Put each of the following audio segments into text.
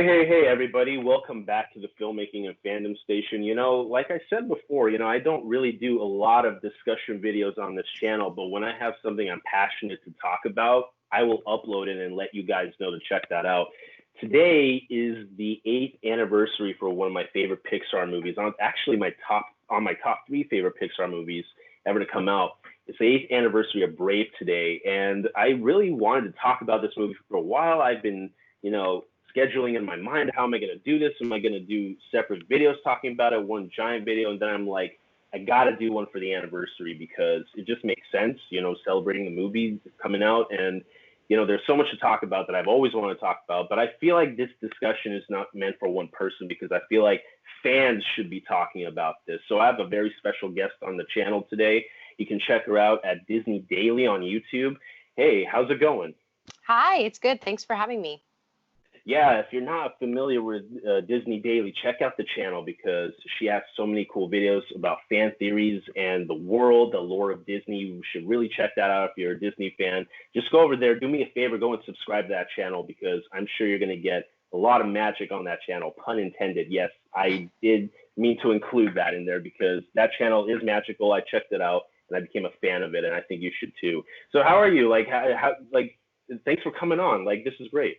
Hey, everybody. Welcome back to the Filmmaking and Fandom Station. Like I said before, I don't really do a lot of discussion videos on this channel, but when I have something I'm passionate to talk about, I will upload it and let you guys know to check that out. Today is the 8th anniversary for one of my favorite Pixar movies. Actually on my top 3 favorite Pixar movies ever to come out. It's the 8th anniversary of Brave today, and I really wanted to talk about this movie for a while. I've been, scheduling in my mind, how am I going to do this? Am I going to do separate videos talking about it, one giant video? And then I'm like, I got to do one for the anniversary because it just makes sense, celebrating the movie coming out. And, there's so much to talk about that I've always wanted to talk about. But I feel like this discussion is not meant for one person because I feel like fans should be talking about this. So I have a very special guest on the channel today. You can check her out at Disney Daily on YouTube. Hey, how's it going? Hi, it's good. Thanks for having me. Yeah, if you're not familiar with Disney Daily, check out the channel because she has so many cool videos about fan theories and the world, the lore of Disney. You should really check that out if you're a Disney fan. Just go over there, do me a favor, go and subscribe to that channel because I'm sure you're going to get a lot of magic on that channel, pun intended. Yes, I did mean to include that in there because that channel is magical. I checked it out and I became a fan of it, and I think you should too. So how are you? Thanks for coming on. This is great.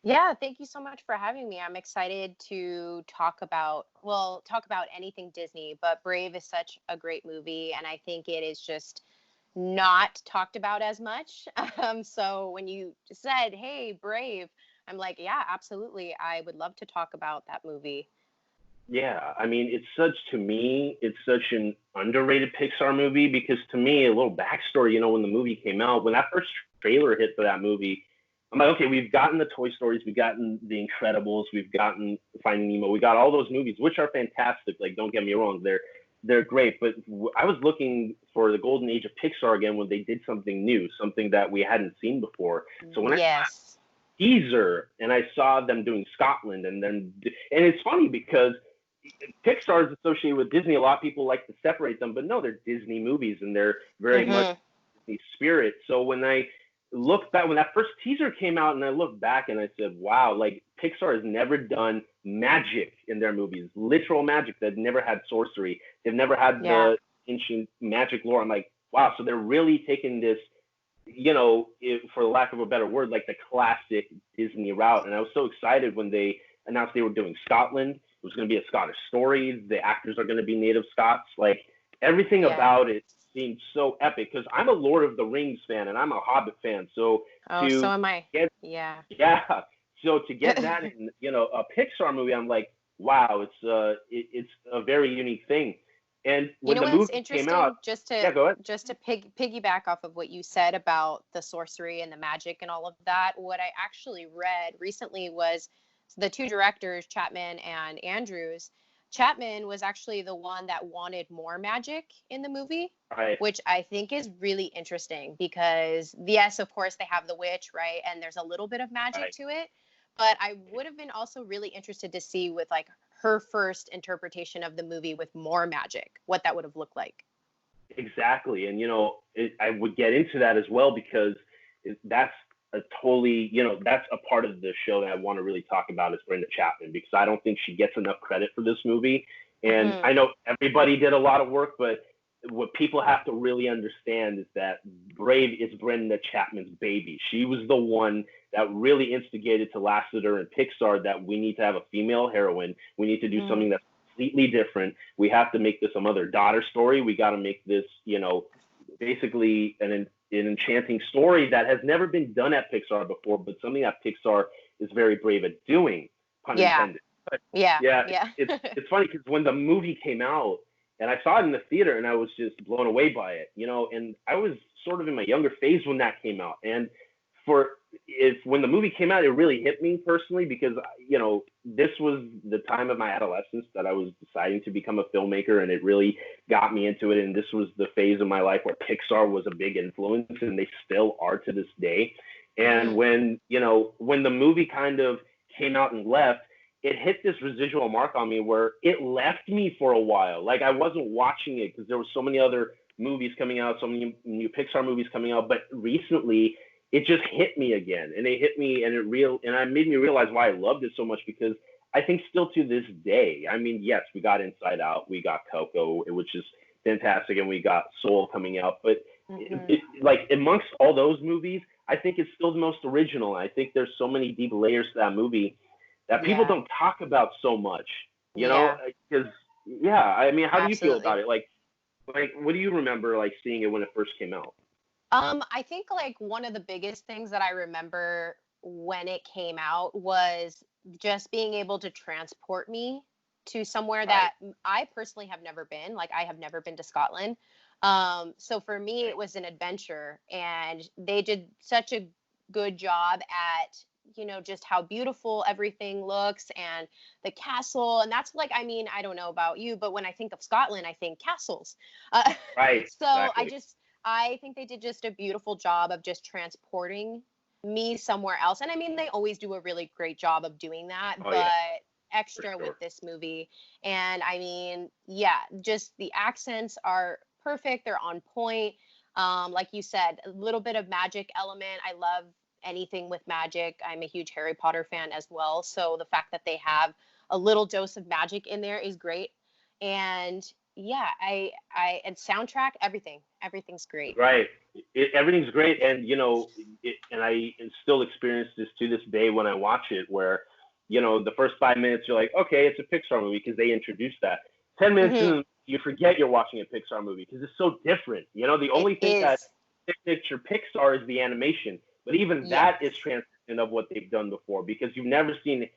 Yeah, thank you so much for having me. I'm excited to talk about anything Disney, but Brave is such a great movie, and I think it is just not talked about as much. So when you said, hey, Brave, I'm like, yeah, absolutely. I would love to talk about that movie. Yeah, I mean, it's such an underrated Pixar movie because to me, a little backstory, when the movie came out, when that first trailer hit for that movie, I'm like, okay, we've gotten the Toy Stories, we've gotten The Incredibles, we've gotten Finding Nemo, we got all those movies, which are fantastic. Like, don't get me wrong, they're great. But I was looking for the golden age of Pixar again when they did something new, something that we hadn't seen before. So when I saw teaser and I saw them doing Scotland, and it's funny because Pixar is associated with Disney. A lot of people like to separate them, but no, they're Disney movies and they're very much Disney spirit. So when I look back, when that first teaser came out and I looked back and I said, wow, like Pixar has never done magic in their movies, literal magic. They've never had sorcery. They've never had the ancient magic lore. I'm like, wow, so they're really taking this, for lack of a better word, like the classic Disney route. And I was so excited when they announced they were doing Scotland. It was going to be a Scottish story. The actors are going to be native Scots. Like everything about it seemed so epic because I'm a Lord of the Rings fan and I'm a Hobbit fan. So so am I. So to get that in, a Pixar movie, I'm like, wow, it's a very unique thing. And when the movie came out, just to piggyback off of what you said about the sorcery and the magic and all of that, what I actually read recently was the 2 directors, Chapman and Andrews. Chapman was actually the one that wanted more magic in the movie, which I think is really interesting because, yes, of course, they have the witch, right? And there's a little bit of magic to it. But I would have been also really interested to see with like her first interpretation of the movie with more magic, what that would have looked like. Exactly. And, I would get into that as well because that's a totally, that's a part of the show that I want to really talk about is Brenda Chapman because I don't think she gets enough credit for this movie. And I know everybody did a lot of work, but what people have to really understand is that Brave is Brenda Chapman's baby. She was the one that really instigated to Lasseter and Pixar that we need to have a female heroine. We need to do something that's completely different. We have to make this a mother-daughter story. We got to make this, basically an enchanting story that has never been done at Pixar before, but something that Pixar is very brave at doing, pun intended. But it's funny because when the movie came out and I saw it in the theater and I was just blown away by it, and I was sort of in my younger phase when that came out. And when the movie came out, it really hit me personally because, this was the time of my adolescence that I was deciding to become a filmmaker, and it really got me into it. And this was the phase of my life where Pixar was a big influence, and they still are to this day. And when the movie kind of came out and left, it hit this residual mark on me where it left me for a while. Like I wasn't watching it because there were so many other movies coming out, so many new Pixar movies coming out. But recently, it just hit me again, and it hit me, and it made me realize why I loved it so much, because I think still to this day, I mean, yes, we got Inside Out, we got Coco, which is fantastic, and we got Soul coming out, but like amongst all those movies, I think it's still the most original. I think there's so many deep layers to that movie that people don't talk about so much, you know, because I mean, how do you feel about it? Like what do you remember like seeing it when it first came out? I think like one of the biggest things that I remember when it came out was just being able to transport me to somewhere that I personally have never been. Like I have never been to Scotland. So for me, it was an adventure, and they did such a good job at, you know, just how beautiful everything looks and the castle. And that's like, I mean, I don't know about you, but when I think of Scotland, I think castles. So Exactly. I think they did just a beautiful job of just transporting me somewhere else. And I mean, they always do a really great job of doing that, Oh but yeah, for extra with sure. this movie. And I mean, yeah, just the accents are perfect. They're on point. Like you said, a little bit of magic element. I love anything with magic. I'm a huge Harry Potter fan as well. So the fact that they have a little dose of magic in there is great. And yeah, and soundtrack, everything's great. Right. Everything's great, and you know, and I still experience this to this day when I watch it, where you know, the first 5 minutes you're like, okay, it's a Pixar movie because they introduced that. 10 minutes Hmm. in, you forget you're watching a Pixar movie because it's so different. You know, the It only thing that is. signature Pixar is the animation, but even that is Yes. transcendent of what they've done before, because you've never seen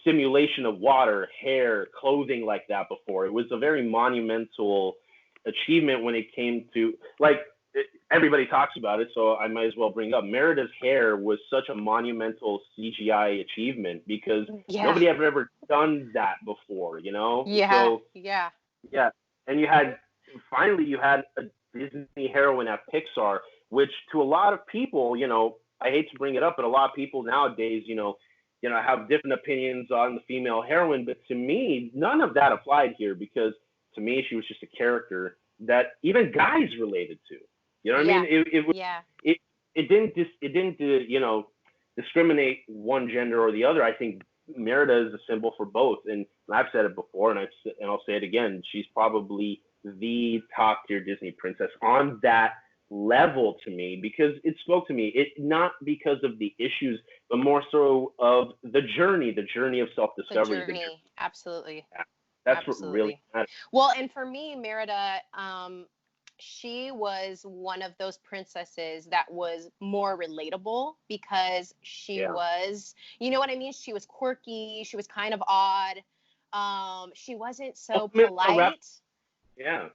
simulation of water, hair, clothing like that before. It was a very monumental achievement when it came to like everybody talks about it, so I might as well bring up Merida's hair was such a monumental CGI achievement because Yeah. nobody had ever done that before, you know? Yeah. So Yeah. yeah, and you had a Disney heroine at Pixar, which to a lot of people, you know, I hate to bring it up, but a lot of people nowadays, have different opinions on the female heroine. But to me, none of that applied here because to me, she was just a character that even guys related to. You know what I mean? Yeah. It was Yeah. it it didn't discriminate one gender or the other. I think Merida is a symbol for both, and I've said it before, and I'll say it again. She's probably the top tier Disney princess on that level to me because it spoke to me. It not because of the issues, but more so of the journey of self The discovery. journey. Absolutely. That's what really Absolutely. matters. Well, and for me, Merida, she was one of those princesses that was more relatable because she Yeah. was, you know what I mean? She was quirky. She was kind of odd. She wasn't so Ultimate rep. polite. Yeah.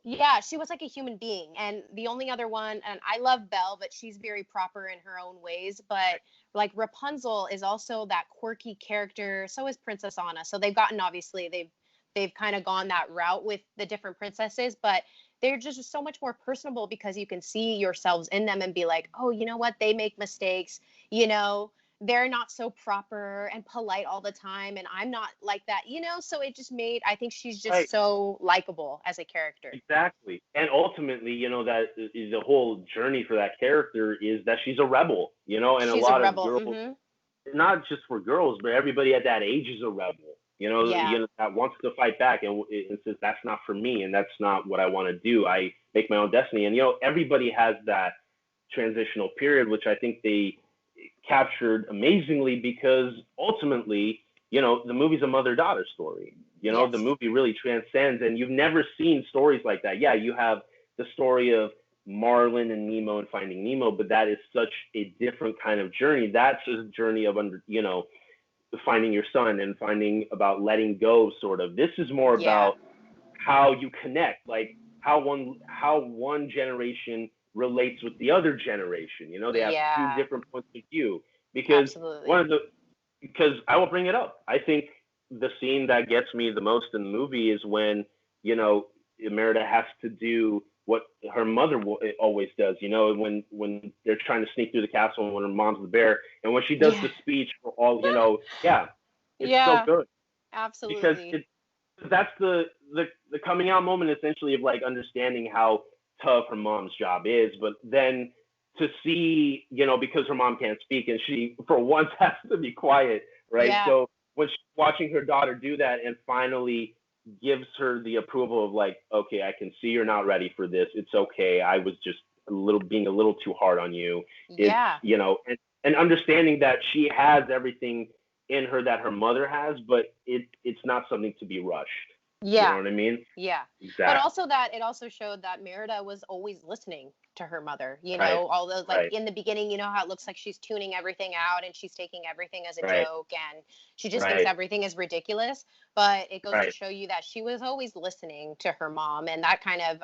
Yeah, she was like a human being. And the only other one, and I love Belle, but she's very proper in her own ways. But like Rapunzel is also that quirky character. So is Princess Anna. So they've gotten obviously they've kind of gone that route with the different princesses, but they're just so much more personable because you can see yourselves in them and be like, oh, you know what? They make mistakes. You know, they're not so proper and polite all the time, and I'm not like that, you know? So it just made, I think she's just Right. so likable as a character. Exactly. And ultimately, that is the whole journey for that character is that she's a rebel, and a She's a lot of rebel. girls, Hmm. not just for girls, but everybody at that age is a rebel, Yeah. that wants to fight back and says, that's not for me and that's not what I want to do. I make my own destiny. And, everybody has that transitional period, which I think they captured amazingly because ultimately, the movie's a mother-daughter story. The Yes. movie really transcends, and you've never seen stories like that. Yeah, you have the story of Marlin and Nemo and Finding Nemo, but that is such a different kind of journey. That's a journey of finding your son and finding about letting go. Sort of. This is more Yeah. about how you connect, like how one generation relates with the other generation. They have two Yeah. different points of view because one Absolutely. of the because I will bring it up. I think the scene that gets me the most in the movie is when Merida has to do what her mother always does. When they're trying to sneak through the castle and when her mom's the bear, and when she does Yeah. the speech for all, yeah, it's so Yeah. good because Absolutely. that's the coming out moment essentially of like understanding how tough her mom's job is, but then to see, because her mom can't speak and she for once has to be quiet, right? Yeah. So when she's watching her daughter do that and finally gives her the approval of like, okay, I can see you're not ready for this. It's okay. I was just being a little too hard on you. It's, Yeah. and understanding that she has everything in her that her mother has, but it's not something to be rushed. You know Yeah. what I mean? Yeah. Exactly. But also that it also showed that Merida was always listening to her mother, Right. although like Right. in the beginning, how it looks like she's tuning everything out and she's taking everything as a Right. joke and she just thinks Right. everything is ridiculous. But it goes to Right. show you that she was always listening to her mom. And that kind of,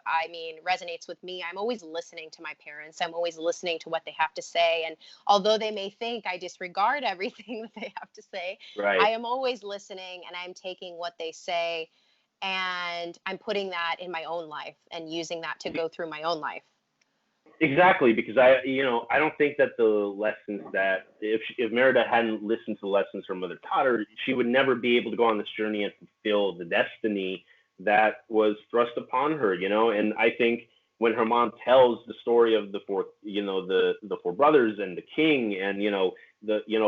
resonates with me. I'm always listening to my parents. I'm always listening to what they have to say. And although they may think I disregard everything that they have to say, Right. I am always listening and I'm taking what they say and I'm putting that in my own life and using that to go through my own life. Exactly, because I don't think that the lessons that if Merida hadn't listened to the lessons her mother taught her, she would never be able to go on this journey and fulfill the destiny that was thrust upon her, And I think when her mom tells the story of the four, the four brothers and the king, and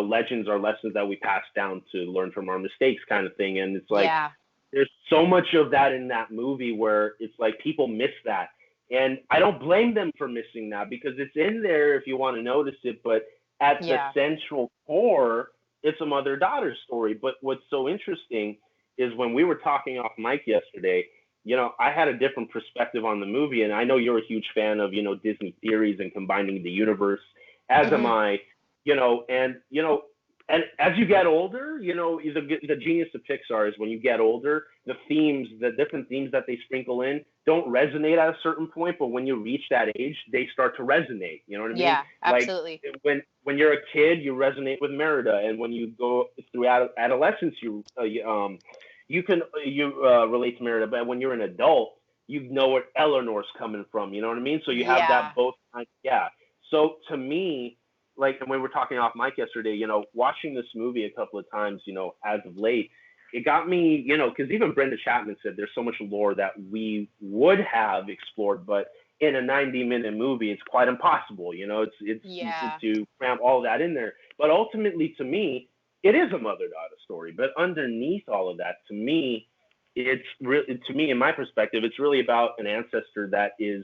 legends are lessons that we pass down to learn from our mistakes, kind of thing, and it's like. Yeah. There's so much of that in that movie where it's like people miss that. And I don't blame them for missing that because it's in there if you want to notice it. But at the central core, it's a mother-daughter story. But what's so interesting is when we were talking off mic yesterday, I had a different perspective on the movie. And I know you're a huge fan of, Disney theories and combining the universe, as am I, and as you get older, the genius of Pixar is when you get older, the different themes that they sprinkle in don't resonate at a certain point, but when you reach that age, they start to resonate. You know what I mean? Yeah, absolutely. Like when you're a kid, you resonate with Merida, and when you go through adolescence, you can relate to Merida, but when you're an adult, you know where Eleanor's coming from. You know what I mean? So you have that both. Yeah. So to me, like when we were talking off mic yesterday, watching this movie a couple of times, as of late, it got me, because even Brenda Chapman said there's so much lore that we would have explored, but in a 90-minute movie, it's quite impossible. It's to cram all that in there. But ultimately, to me, it is a mother-daughter story. But underneath all of that, to me, in my perspective, it's really about an ancestor that is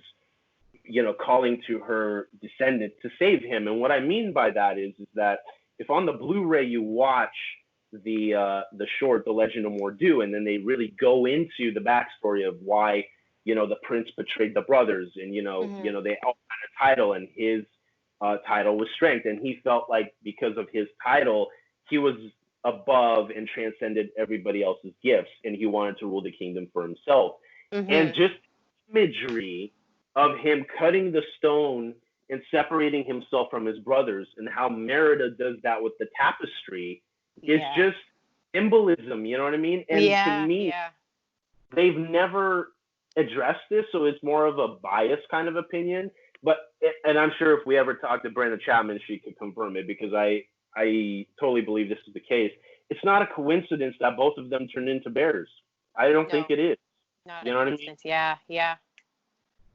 calling to her descendant to save him. And what I mean by that is that if on the Blu-ray you watch the short, The Legend of Mordu, and then they really go into the backstory of why, the prince betrayed the brothers, and, they all had a title, and his title was strength. And he felt like because of his title, he was above and transcended everybody else's gifts, and he wanted to rule the kingdom for himself. And just imagery of him cutting the stone and separating himself from his brothers, and how Merida does that with the tapestry is just symbolism, you know what I mean? And to me, they've never addressed this, so it's more of a biased kind of opinion. And I'm sure if we ever talk to Brenda Chapman, she could confirm it, because I totally believe this is the case. It's not a coincidence that both of them turned into bears. I don't think it is. You know what I mean? Yeah.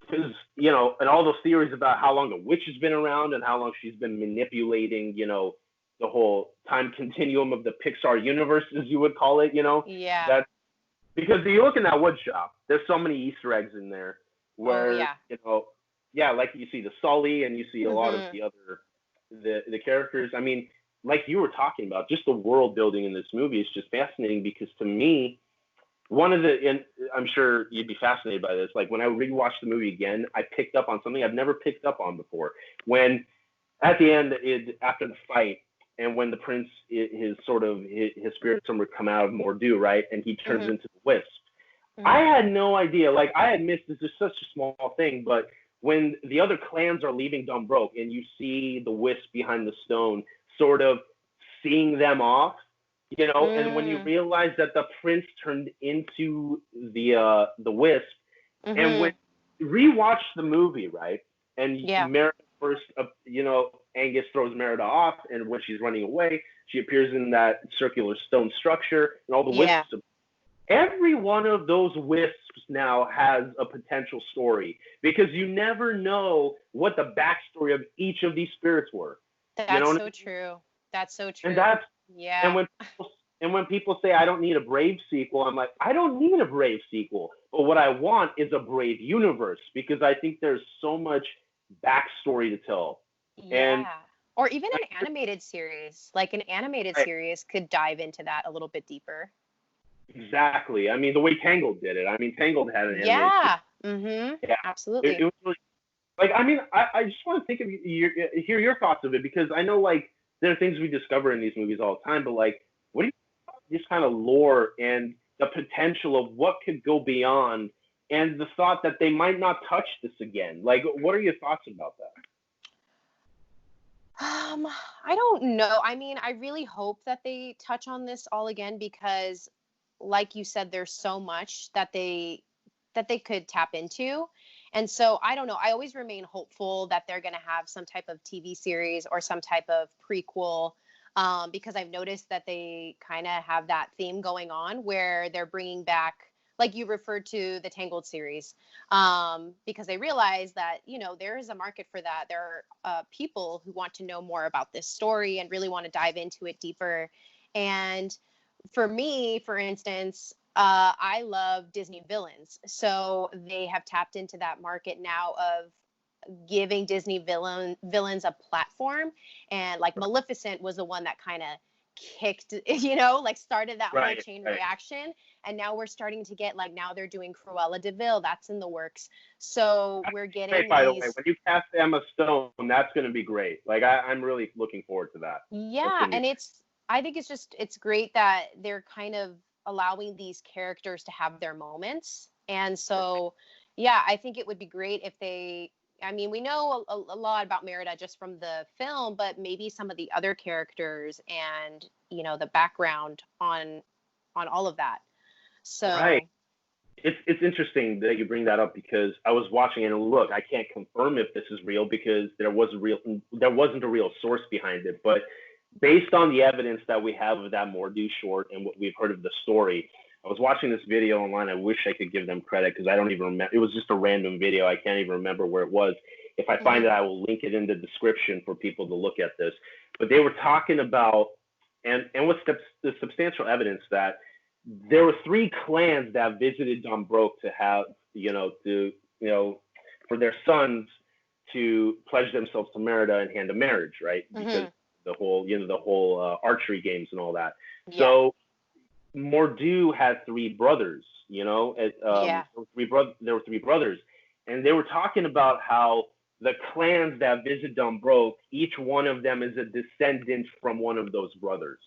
Because, and all those theories about how long the witch has been around and how long she's been manipulating, the whole time continuum of the Pixar universe, as you would call it, Yeah. That's because you look in that wood shop, there's so many Easter eggs in there where, like you see the Sully and you see a lot of the other, the characters. I mean, like you were talking about, just the world building in this movie is just fascinating, because to me, and I'm sure you'd be fascinated by this, like when I rewatched the movie again, I picked up on something I've never picked up on before. When at the end, after the fight, and when the prince, his spirit somewhere come out of Mordu, right, and he turns into the wisp. I had no idea. Like, I had missed, this is such a small thing, but when the other clans are leaving Dumbroke and you see the wisp behind the stone, sort of seeing them off, and when you realize that the prince turned into the wisp, and when you rewatch the movie, right, and Merida first, Angus throws Merida off, and when she's running away, she appears in that circular stone structure, and all the wisps. every one of those wisps now has a potential story because you never know what the backstory of each of these spirits were. You know That's what I so mean? true. That's so And true. that's and Yeah. when people say I don't need a Brave sequel, I'm like, I don't need a Brave sequel. But what I want is a Brave universe because I think there's so much backstory to tell. And Yeah. Or even an animated series. Like an animated right, series could dive into that a little bit deeper. exactly. I mean, the way Tangled did it. I mean, Tangled had an animated series. Yeah. Mhm. Yeah, it Absolutely. was really like. I mean, I just want to think of hear your thoughts of it because I know like there are things we discover in these movies all the time, but like, what do you this kind of lore and the potential of what could go beyond and the thought that they might not touch this again. Like, what are your thoughts about that? I don't know. I mean, I really hope that they touch on this all again because like you said there's so much that they could tap into. And so I don't know. I always remain hopeful that they're going to have some type of TV series or some type of prequel because I've noticed that they kind of have that theme going on where they're bringing back, like you referred to the Tangled series, because they realize that, you know, there is a market for that. There are people who want to know more about this story and really want to dive into it deeper. And for me, for instance, I love Disney villains. So they have tapped into that market now of giving Disney villains a platform. And like Maleficent was the one that kind of kicked, you know, like started that whole Right, chain right. reaction. And now we're starting to get like now they're doing Cruella de Vil. That's in the works. So we're Great, getting by the way. these. When you cast Emma Stone, that's going to be great. Like, I'm really looking forward to that. That's Yeah, going to be and I think it's great that they're kind of allowing these characters to have their moments. And so, yeah, I think it would be great if they, I mean, we know a lot about Merida just from the film, but maybe some of the other characters and, you know, the background on all of that. right. So, It's interesting that you bring that up because I was watching it and look, I can't confirm if this is real because there wasn't a real source behind it, but based on the evidence that we have of that Mordu short and what we've heard of the story, I was watching this video online. I wish I could give them credit because I don't even remember. It was just a random video. I can't even remember where it was. If I find mhm. it, I will link it in the description for people to look at this. But they were talking about and what's the substantial evidence that there were three clans that visited Broke to have, for their sons to pledge themselves to Merida and hand a marriage, right? Because Mhm. the whole archery games and all that. Yeah. So Mordu had three brothers, Yeah. there were three brothers, and they were talking about how the clans that visit Broke, each one of them is a descendant from one of those brothers,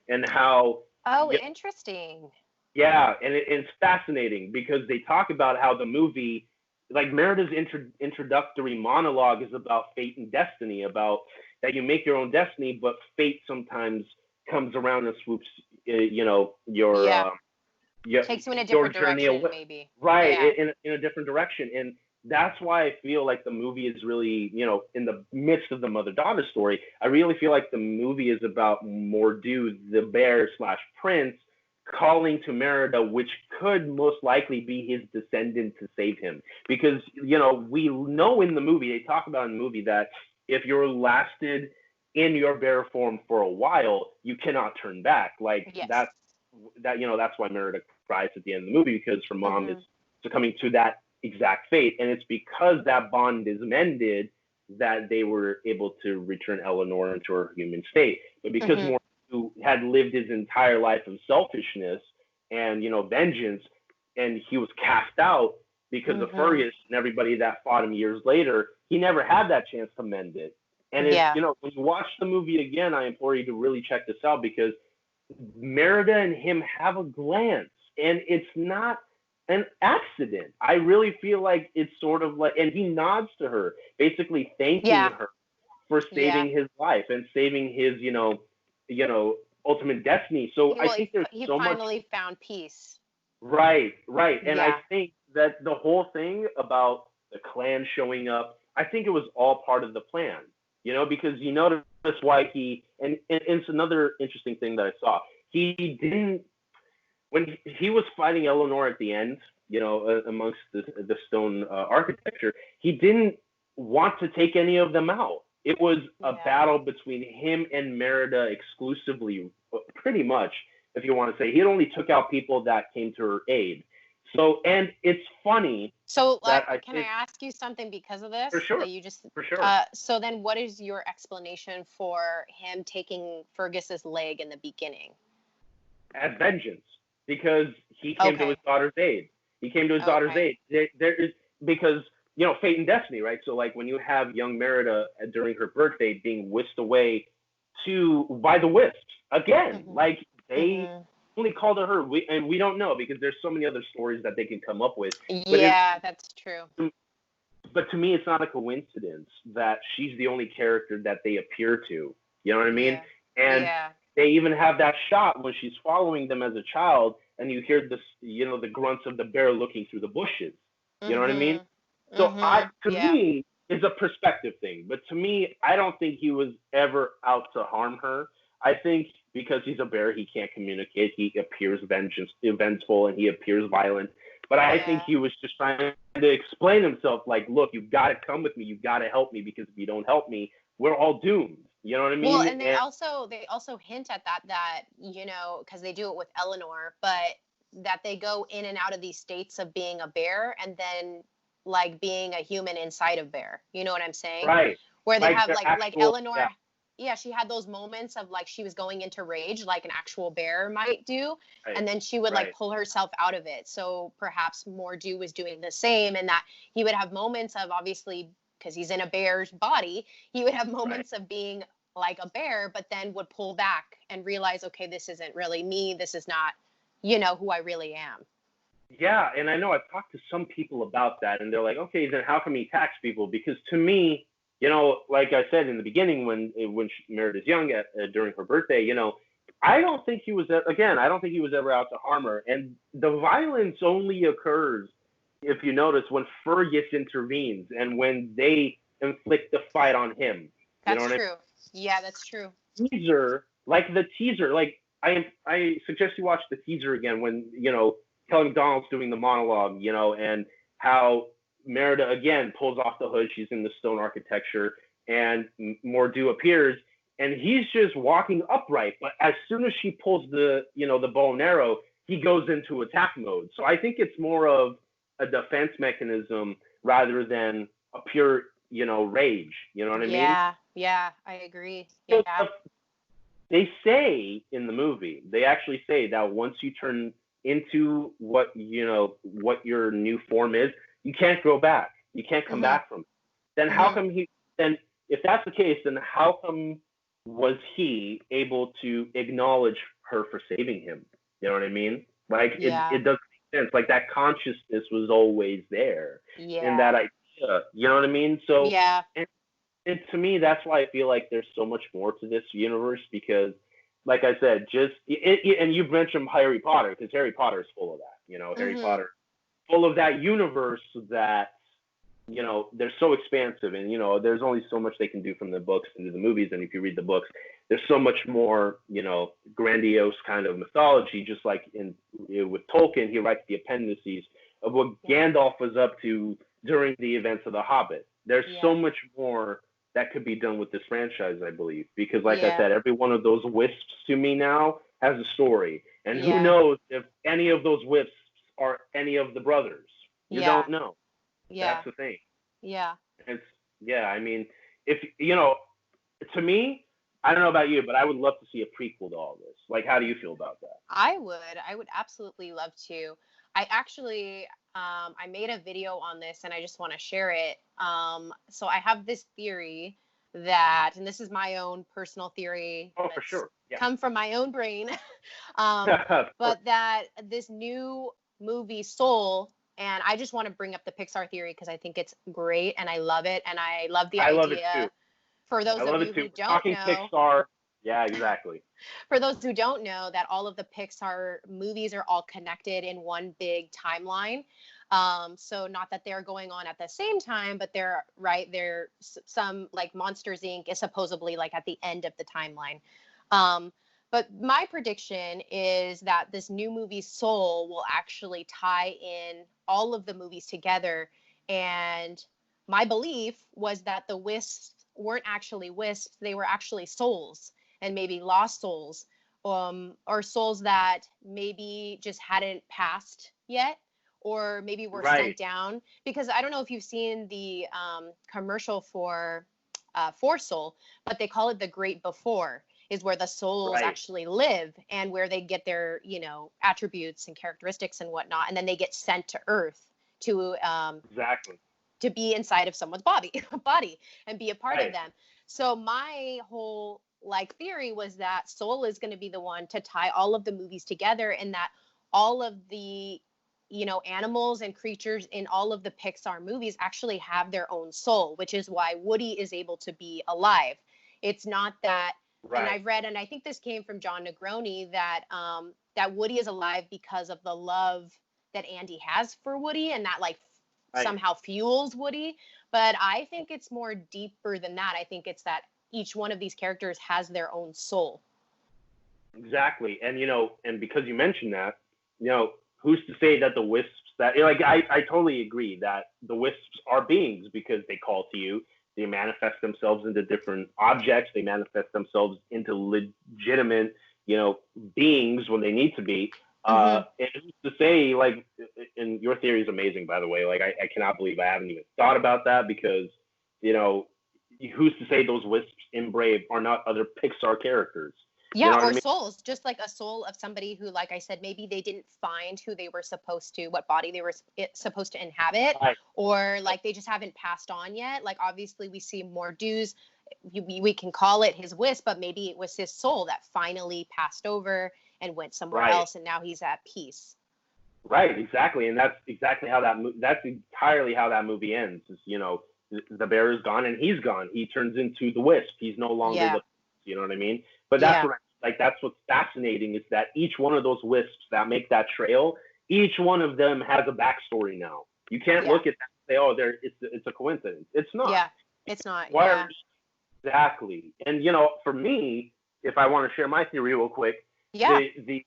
and how Oh, yeah, interesting. yeah, and it's fascinating because they talk about how the movie, like Merida's introductory monologue, is about fate and destiny, about that you make your own destiny, but fate sometimes comes around and swoops, your Yeah. your Takes you in a your different journey direction, away, maybe. right, Yeah. in a different direction, and that's why I feel like the movie is really, in the midst of the mother-daughter story, I really feel like the movie is about Mordu, the bear slash prince, calling to Merida, which could most likely be his descendant to save him. Because, we know in the movie, they talk about in the movie that if you're lasted in your bear form for a while, you cannot turn back. Like Yes. that's why Merida cries at the end of the movie because her mom is Mhm. succumbing to that exact fate. And it's because that bond is mended that they were able to return Eleanor into her human state. But because Mhm. more who had lived his entire life of selfishness and vengeance, and he was cast out because of Mhm. Fergus and everybody that fought him years later. He never had that chance to mend it. And it's Yeah. when you watch the movie again, I implore you to really check this out because Merida and him have a glance, and it's not an accident. I really feel like it's sort of like, and he nods to her, basically thanking Yeah. her for Yeah. saving his life and saving his, ultimate destiny. So I think there's He so much. finally found peace. Right, right. And I Yeah. think that the whole thing about the clan showing up, I think it was all part of the plan, because you notice why and it's another interesting thing that I saw. He didn't when he was fighting Eleanor at the end, amongst the stone architecture, he didn't want to take any of them out. It was a Yeah. battle between him and Merida exclusively, pretty much, if you want to say. He only took out people that came to her aid. So, and it's funny So, that I can I think, ask you something because of this for sure, that you just? for sure, So then, what is your explanation for him taking Fergus's leg in the beginning? as vengeance, because he came to his Okay. daughter's aid. He came to his daughter's Okay. aid. There is, because fate and destiny, right? So like when you have young Merida during her birthday being whisked away by the wisps again, Mhm. like they Mhm. only called her. And we don't know because there's so many other stories that they can come up with. But Yeah, that's true. to me, it's not a coincidence that she's the only character that they appear to. You know what I mean? Yeah. And Yeah. they even have that shot when she's following them as a child, and you hear this, the grunts of the bear looking through the bushes. You know what I mean? Mhm. So Mhm. to Yeah. me, it's a perspective thing. But to me, I don't think he was ever out to harm her. I think because he's a bear, he can't communicate. He appears vengeful, and he appears violent. But I think Yeah. he was just trying to explain himself, like, look, you've got to come with me. You've got to help me, because if you don't help me, we're all doomed. You know what I Well, mean? and And they also hint at that because they do it with Eleanor, but that they go in and out of these states of being a bear and then like being a human inside of bear. You know what I'm saying? right, Where they like have their like actual, yeah, Eleanor, yeah, she had those moments of like she was going into rage like an actual bear might do, right, and then she would like right, pull herself out of it. So perhaps Mordew was doing the same, and that he would have moments of obviously because he's in a bear's body, he would have right. moments of being like a bear, but then would pull back and realize, okay, this isn't really me. This is not, who I really am. Yeah, and I know I've talked to some people about that, and they're like, okay, then how come he attacks people? Because to me, like I said in the beginning, when Merida's young during her birthday, I don't think he was again. I don't think he was ever out to harm her, and the violence only occurs, if you notice, when Fergus intervenes and when they inflict the fight on him. You know That's what I true. Yeah, that's true. mean? The teaser, like I suggest you watch the teaser again when Kelly McDonald's doing the monologue, and how Merida again pulls off the hood. She's in the stone architecture, and Mordew appears, and he's just walking upright. But as soon as she pulls the bow and arrow, he goes into attack mode. So I think it's more of a defense mechanism rather than a pure, rage. You know what I mean? Yeah, yeah, I agree. So Yeah. they say in the movie, they actually say that once you turn into what your new form is, you can't go back. You can't come Mhm. back from it. Then how Mhm. come then if that's the case, then how come was he able to acknowledge her for saving him? You know what I mean? Like Yeah. it doesn't make sense. Like that consciousness was always there in that Yeah. idea. You know what I mean? So Yeah. and to me, that's why I feel like there's so much more to this universe because, like I said, and you've mentioned Harry Potter because Harry Potter is full of that. Harry Mhm. Potter, full of that universe that they're so expansive, and there's only so much they can do from the books into the movies. And if you read the books, there's so much more grandiose kind of mythology. Just like with Tolkien, he writes the appendices of what Yeah. Gandalf was up to during the events of The Hobbit. There's so Yeah. much more that could be done with this franchise, I believe, because like I Yeah. said, every one of those wisps to me now has a story, and who Yeah. knows if any of those wisps are any of the brothers? You Yeah. don't know. That's Yeah. the thing. Yeah. It's yeah. I mean, if to me, I don't know about you, but I would love to see a prequel to all this. Like, how do you feel about that? I would absolutely love to. I actually, I made a video on this and I just want to share it. So I have this theory that, and this is my own personal theory Oh, for that's sure. Yeah. come from my own brain, um, Of course. but that this new movie Soul, and I just want to bring up the Pixar theory because I think it's great and I love it and I love the I love it too. idea. For I those of love you it too. who don't Talking know, Pixar. Yeah, exactly. for those who don't know, that all of the Pixar movies are all connected in one big timeline. So not that they're going on at the same time, but they're right. Some like Monsters Inc. is supposedly like at the end of the timeline. Um, But my prediction is that this new movie Soul will actually tie in all of the movies together. And my belief was that the wisps weren't actually wisps, they were actually souls, and maybe lost souls, or souls that maybe just hadn't passed yet, or maybe were sent Right. down. Because I don't know if you've seen the commercial for Soul, but they call it the Great Before, is where the souls Right. actually live and where they get their, attributes and characteristics and whatnot, and then they get sent to Earth to Exactly. to be inside of someone's body and be a part of Right. them. So my whole like theory was that Soul is going to be the one to tie all of the movies together, and that all of the animals and creatures in all of the Pixar movies actually have their own soul, which is why Woody is able to be alive. It's not that, and Right. I've read, and I think this came from John Negroni, that that Woody is alive because of the love that Andy has for Woody, and that like Right. somehow fuels Woody. But I think it's more deeper than that. I think it's that each one of these characters has their own soul. Exactly. And and because you mentioned that, who's to say that the wisps that like I totally agree that the wisps are beings because they call to you, they manifest themselves into different objects, they manifest themselves into legitimate, beings when they need to be. Mm-hmm. And who's to say, like, and your theory is amazing, by the way. Like, I cannot believe I haven't even thought about that because, you know, who's to say those wisps in Brave are not other Pixar characters? You Yeah, know what I or mean? souls, just like a soul of somebody who, like I said, maybe they didn't find who they were supposed to, what body they were supposed to inhabit, Right. or like they just haven't passed on yet. Like obviously we see Mordu's, we can call it his wisp, but maybe it was his soul that finally passed over and went somewhere Right. else, and now he's at peace. Right, exactly, and that's exactly how that's entirely how that movie ends. Is the bear is gone and he's gone. He turns into the wisp. He's no longer Yeah, the. You know what I mean? But that's yeah, what that's what's fascinating is that each one of those wisps that make that trail, each one of them has a backstory now. You can't yeah, look at that and say, oh, it's a coincidence. It's not. yeah. It's not. Why are Yeah, exactly? And for me, if I want to share my theory real quick, yeah. the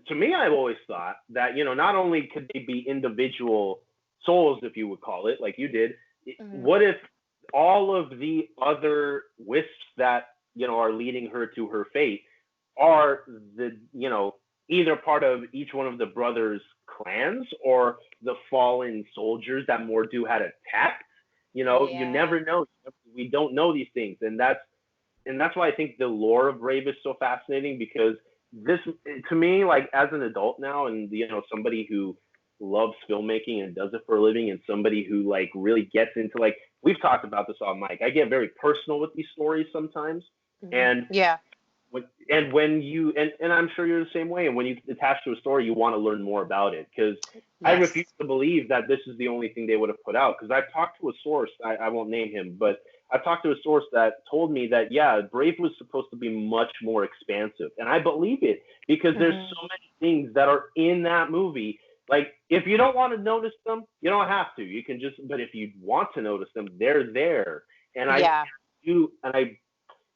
to me, I've always thought that not only could they be individual souls, if you would call it, like you did. Mm-hmm. What if all of the other wisps that are leading her to her fate are the either part of each one of the brothers' clans or the fallen soldiers that Mordu had attacked? You Yeah, never know. We don't know these things, and that's why I think the lore of Brave is so fascinating because this, to me, like as an adult now, and somebody who loves filmmaking and does it for a living, and somebody who like really gets into like we've talked about this on mic. I get very personal with these stories sometimes, mm-hmm. and Yeah, when you and I'm sure you're the same way. And when you attach to a story, you want to learn more about it because I refuse yes. to believe that this is the only thing they would have put out. Because I've talked to a source, I won't name him, but I've talked to a source that told me that yeah, Brave was supposed to be much more expansive, and I believe it because there's Mm-hmm. so many things that are in that movie. Like if you don't want to notice them, you don't have to. You can just, but if you want to notice them, they're there. And I Yeah. do,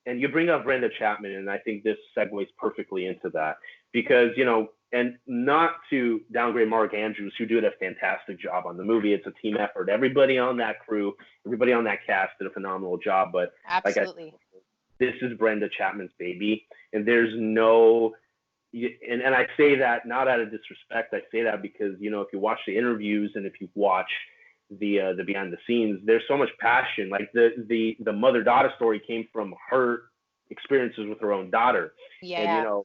and you bring up Brenda Chapman, and I think this segues perfectly into that because and not to downgrade Mark Andrews, who did a fantastic job on the movie. It's a team effort. Everybody on that crew, everybody on that cast did a phenomenal job. But like Absolutely. this is Brenda Chapman's baby, and there's no. And I say that not out of disrespect. I say that because if you watch the interviews and if you watch the behind the scenes, there's so much passion. Like the mother daughter story came from her experiences with her own daughter, and Yeah.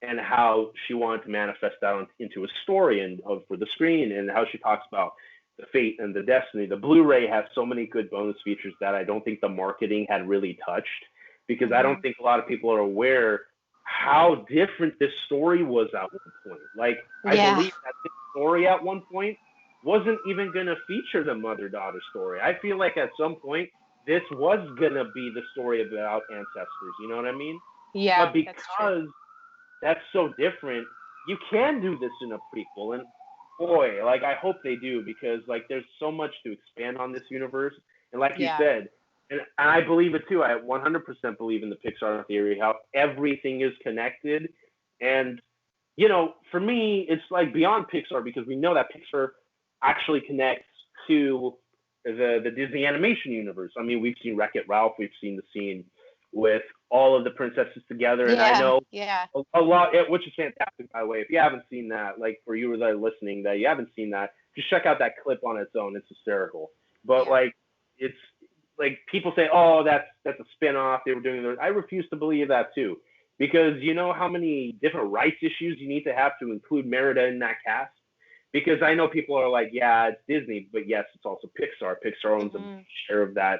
and how she wanted to manifest that into a story and for the screen, and how she talks about the fate and the destiny. The Blu-ray has so many good bonus features that I don't think the marketing had really touched because I Mm-hmm. don't think a lot of people are aware how different this story was at one point. Like I Yeah. believe that this story at one point wasn't even going to feature the mother-daughter story. I feel like at some point this was going to be the story about ancestors. You know what I mean? Yeah, But that's true. because that's so different, you can do this in a prequel. And boy, like I hope they do because like there's so much to expand on this universe. And like you Yeah. said, And I believe it too. I 100% believe in the Pixar theory, how everything is connected. And, for me, it's like beyond Pixar, because we know that Pixar actually connects to the Disney animation universe. I mean, we've seen Wreck-It Ralph, we've seen the scene with all of the princesses together, and I know a lot, which is fantastic, by the way. If you haven't seen that, like for you that are listening, that you haven't seen that, just check out that clip on its own. It's hysterical. But it's like people say, oh, that's a spin-off. They were doing those. I refuse to believe that too, because you know how many different rights issues you need to have to include Merida in that cast. Because I know people are like, yeah, it's Disney, but yes, it's also Pixar. Pixar owns a share of that,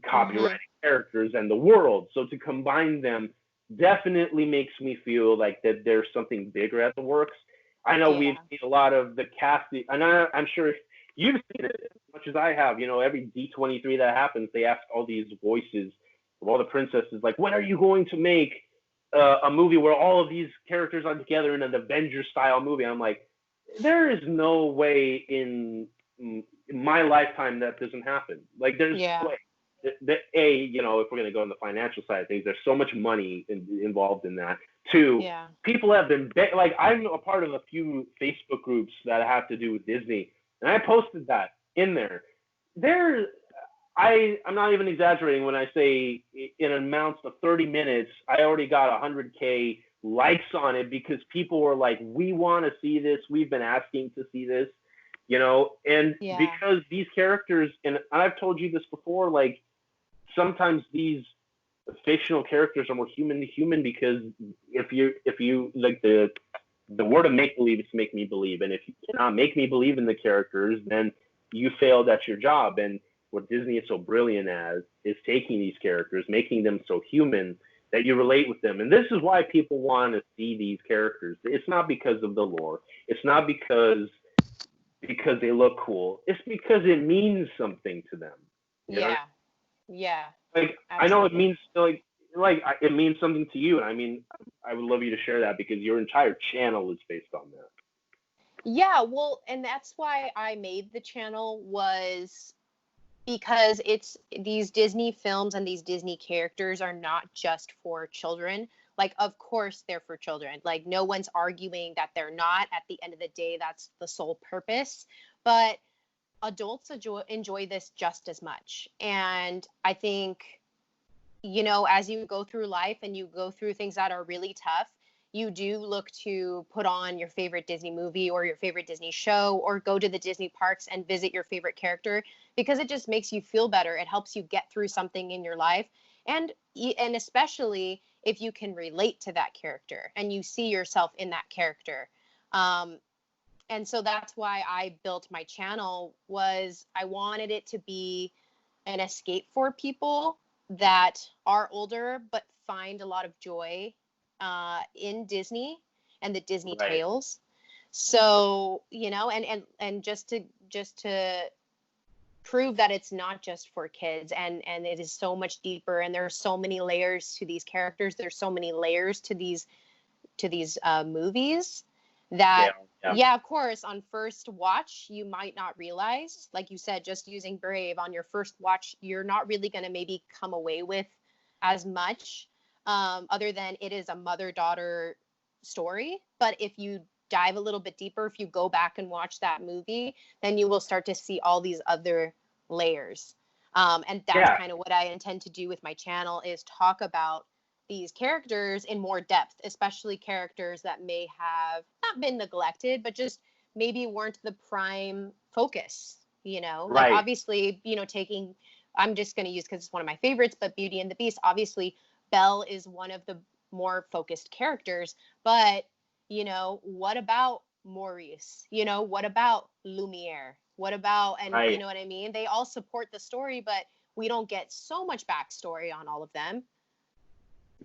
copyrighted characters and the world. So to combine them definitely makes me feel like that there's something bigger at the works. I know we've seen a lot of the casting, and I'm sure you've seen it as much as I have. Every D23 that happens, they ask all these voices of all the princesses, like, when are you going to make a movie where all of these characters are together in an Avengers-style movie? I'm like, there is no way in my lifetime that doesn't happen. Like, there's no way. If we're going to go on the financial side of things, there's so much money involved in that. Two, people have been like, I'm a part of a few Facebook groups that have to do with Disney, and I posted that in there. I'm not even exaggerating when I say in amounts of 30 minutes, I already got 100K likes on it, because people were like, we want to see this. We've been asking to see this, because these characters, and I've told you this before, like, sometimes these fictional characters are more human to human, because if you like, the word of make believe is to make me believe, and if you cannot make me believe in the characters, then you failed at your job. And what Disney is so brilliant as is taking these characters, making them so human that you relate with them. And this is why people want to see these characters. It's not because of the lore. It's not because they look cool. It's because it means something to them. Yeah. Like, absolutely. I know it means like it means something to you, and I mean, I would love you to share that, because your entire channel is based on that. Yeah, well, and that's why I made the channel, was because it's these Disney films and these Disney characters are not just for children. Like, of course they're for children. Like, no one's arguing that they're not. At the end of the day, that's the sole purpose. But adults enjoy this just as much. And I think, as you go through life and you go through things that are really tough, you do look to put on your favorite Disney movie or your favorite Disney show, or go to the Disney parks and visit your favorite character, because it just makes you feel better. It helps you get through something in your life. And especially if you can relate to that character and you see yourself in that character. And so that's why I built my channel, was I wanted it to be an escape for people that are older but find a lot of joy in Disney and the Disney tales. So, and just to prove that it's not just for kids, and it is so much deeper, and there are so many layers to these characters. There's so many layers to these movies that, of course, on first watch, you might not realize, like you said, just using Brave on your first watch, you're not really going to maybe come away with as much, other than it is a mother-daughter story. But if you dive a little bit deeper, if you go back and watch that movie, then you will start to see all these other layers. And that's kind of what I intend to do with my channel, is talk about these characters in more depth, especially characters that may have not been neglected, but just maybe weren't the prime focus, like, obviously, I'm just going to use, because it's one of my favorites, but Beauty and the Beast, obviously Belle is one of the more focused characters, but what about Maurice? What about Lumiere? What about, and you know what I mean? They all support the story, but we don't get so much backstory on all of them.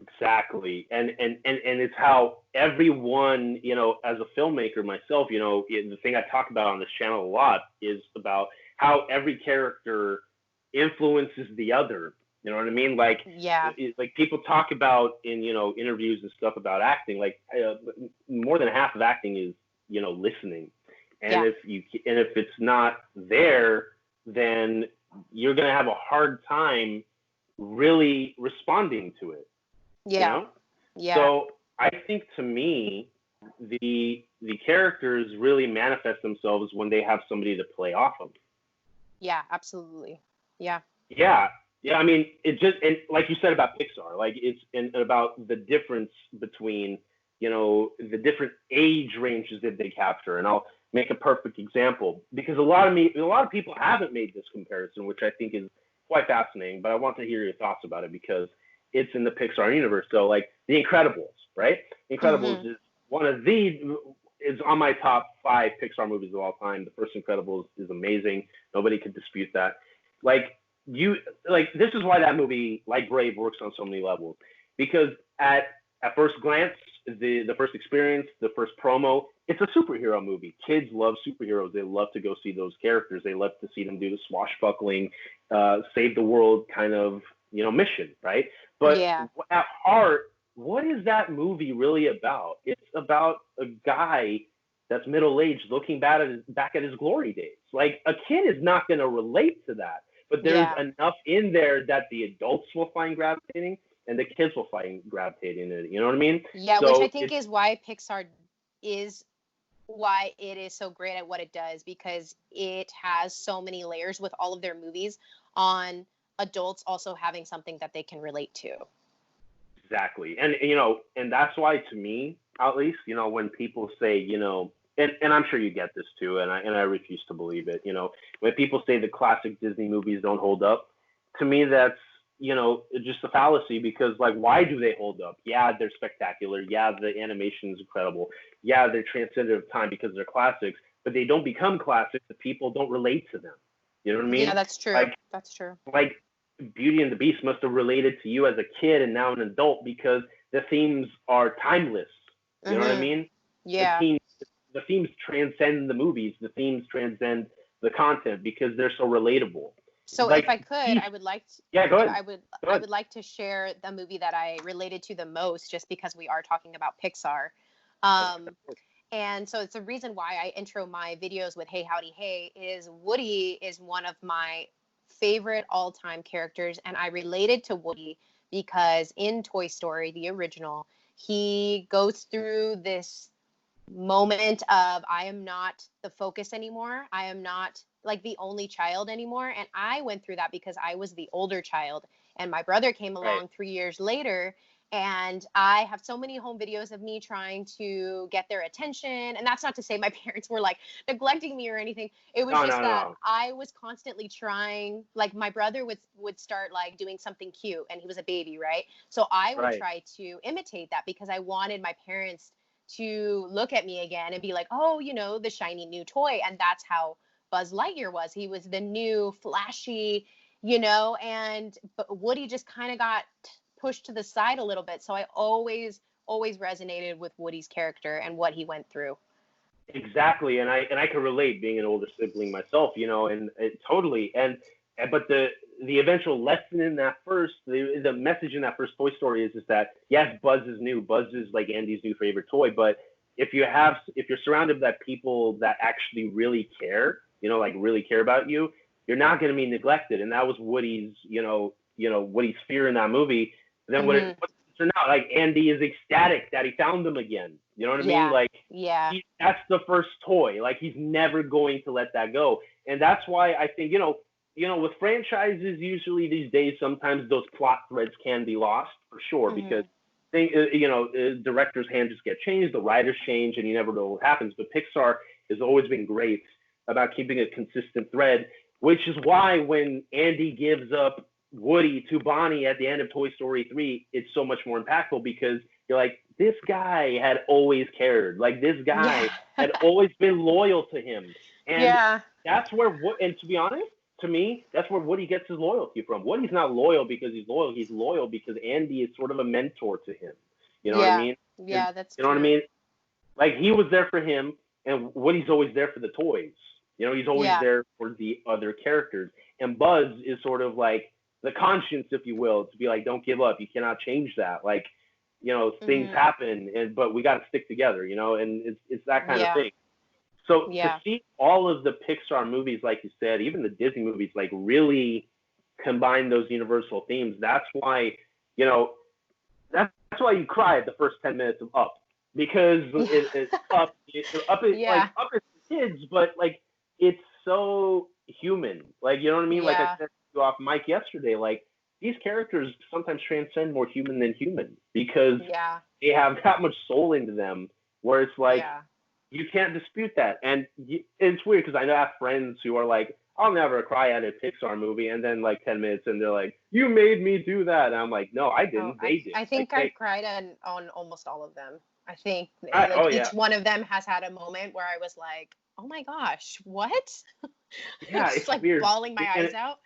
Exactly. And it's how everyone, as a filmmaker myself, the thing I talk about on this channel a lot is about how every character influences the other. You know what I mean? Like, like people talk about in, interviews and stuff about acting, like more than half of acting is, listening. And if it's not there, then you're going to have a hard time really responding to it. Yeah. You know? Yeah. So I think, to me, the characters really manifest themselves when they have somebody to play off of. Yeah, absolutely. Yeah. Yeah. Yeah, I mean, and like you said about Pixar, like it's about the difference between, the different age ranges that they capture. And I'll make a perfect example, because a lot of people haven't made this comparison, which I think is quite fascinating, but I want to hear your thoughts about it because it's in the Pixar universe. So like The Incredibles, right? Incredibles is on my top 5 Pixar movies of all time. The first Incredibles is amazing. Nobody could dispute that. This is why that movie, like Brave, works on so many levels, because at first glance, the first experience, the first promo, it's a superhero movie. Kids love superheroes. They love to go see those characters. They love to see them do the swashbuckling, save the world kind of, mission, right? But at heart, what is that movie really about? It's about a guy that's middle-aged looking back at his glory days. Like, a kid is not going to relate to that. But there's enough in there that the adults will find gravitating and the kids will find gravitating in it. You know what I mean? Yeah, so which I think is why Pixar is why it is so great at what it does, because it has so many layers with all of their movies on adults also having something that they can relate to. Exactly. And that's why, to me, at least, when people say, and I'm sure you get this too, and I refuse to believe it. When people say the classic Disney movies don't hold up, to me that's just a fallacy, because like, why do they hold up? Yeah, they're spectacular. Yeah, the animation is incredible. Yeah, they're transcendent of time because they're classics, but they don't become classics if people don't relate to them. You know what I mean? Yeah, that's true. That's true. Like Beauty and the Beast must have related to you as a kid and now an adult because the themes are timeless. You know what I mean? Yeah. The themes transcend the movies. The themes transcend the content because they're so relatable. So if I could, I would like to. Yeah, go ahead. I would like to share the movie that I related to the most, just because we are talking about Pixar. And so it's a reason why I intro my videos with "Hey, howdy, hey." Is Woody is one of my favorite all-time characters, and I related to Woody because in Toy Story, the original, he goes through this moment of, I am not the focus anymore. I am not like the only child anymore. And I went through that because I was the older child, and my brother came along 3 years later. And I have so many home videos of me trying to get their attention. And that's not to say my parents were like neglecting me or anything. It was I was constantly trying, like my brother would start like doing something cute, and he was a baby, right? So I would try to imitate that because I wanted my parents to look at me again and be like, oh, the shiny new toy. And that's how Buzz Lightyear was. He was the new flashy, but Woody just kind of got pushed to the side a little bit. So I always resonated with Woody's character and what he went through. Exactly. And I can relate, being an older sibling myself, and totally. But the eventual lesson in that the message in that first Toy Story is that, yes, Buzz is new. Buzz is like Andy's new favorite toy. But if you're surrounded by people that actually really care, like really care about you, you're not going to be neglected. And that was Woody's, Woody's fear in that movie. But then what's it turn out? Like, Andy is ecstatic that he found them again. You know what I mean? Like, that's the first toy. Like, he's never going to let that go. And that's why I think, with franchises, usually these days, sometimes those plot threads can be lost, for sure, because director's hand just get changed, the writers change, and you never know what happens. But Pixar has always been great about keeping a consistent thread, which is why when Andy gives up Woody to Bonnie at the end of Toy Story 3, it's so much more impactful, because you're like, this guy had always cared. Like, this guy had always been loyal to him. And that's where, and to be honest, to me, that's where Woody gets his loyalty from. Woody's not loyal because he's loyal. He's loyal because Andy is sort of a mentor to him. You know what I mean? Yeah, that's true. You know what I mean? Like, he was there for him, and Woody's always there for the toys. He's always there for the other characters. And Buzz is sort of like the conscience, if you will, to be like, don't give up. You cannot change that. Like, things happen, but we got to stick together, and it's that kind of thing. So to Yeah. see all of the Pixar movies, like you said, even the Disney movies, like really combine those universal themes. That's why, you know, that's why you cry at the first 10 minutes of Up, because it's Up is like Yeah. Up is for kids, but like it's so human. Like, you know what I mean? Like I Yeah. said to you off mic yesterday, like these characters sometimes transcend more human than human because Yeah. they have that much soul into them. Where it's like Yeah. you can't dispute that, and it's weird because I know I have friends who are like, I'll never cry at a Pixar movie, and then like 10 minutes, and they're like, "You made me do that." And I'm like, "No, I Oh, didn't. They did." I Like think they, I've cried on almost all of them. I think oh like yeah, each one of them has had a moment where I was like, oh my gosh, what? yeah, Just it's like weird, bawling my and eyes out.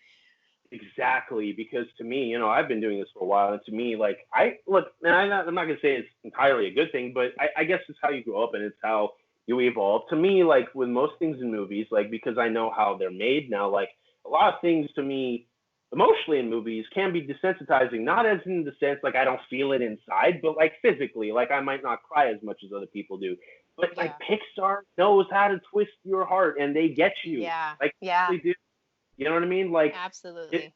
exactly because to me, I've been doing this for a while, and to me, like I look, and I'm not gonna say it's entirely a good thing, but I guess it's how you grow up and it's how you evolve. To me, like with most things in movies, like because I know how they're made now, like a lot of things to me emotionally in movies can be desensitizing, not as in the sense like I don't feel it inside, but like physically, like I might not cry as much as other people do. But like Yeah. Pixar knows how to twist your heart and they get you. Yeah. Like Yeah. they do. You know what I mean? Like it, Absolutely.